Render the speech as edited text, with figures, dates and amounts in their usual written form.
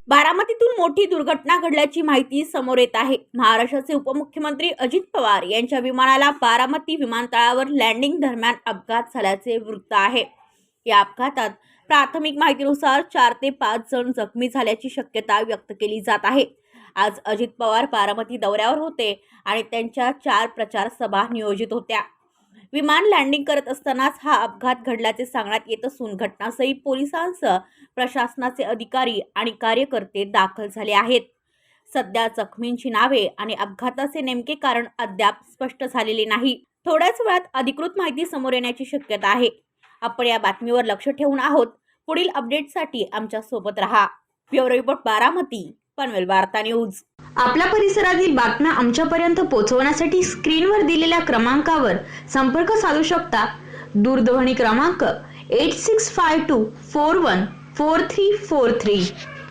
बारामतीतून मोठी दुर्घटना घडल्याची माहिती समोर येत आहे। महाराष्ट्राचे उपमुख्यमंत्री अजित पवार यांच्या विमानाला बारामती विमानतळावर लँडिंग दरम्यान अपघात झाल्याचे वृत्त आहे। या अपघातात प्राथमिक माहितीनुसार 4 ते 5 जण जखमी झाल्याची शक्यता व्यक्त केली जात आहे। आज अजित पवार बारामती दौऱ्यावर होते आणि त्यांच्या 4 प्रचार सभा नियोजित होत्या। विमान लँडिंग करत असतानाच हा अपघात घडल्याचे सांगण्यात येत असून घटनास्थळी पोलिसांसह प्रशासनाचे अधिकारी आणि कार्यकर्ते दाखल झाले आहेत। सध्या जखमींची नावे आणि अपघाताचे नेमके कारण अद्याप स्पष्ट झालेले नाही। थोड्याच वेळात अधिकृत माहिती समोर येण्याची शक्यता आहे। आपण या बातमीवर लक्ष ठेवून आहोत। पुढील अपडेटसाठी आमच्या सोबत रहा। ब्युरो रिपोर्ट बारामती, पनवेल वार्ता न्यूज। आपल्या परिसरातील बातम्या आमच्यापर्यंत पोहोचवण्यासाठी स्क्रीनवर दिलेल्या क्रमांकावर संपर्क साधू शकता। दूरध्वनी क्रमांक 8652414343।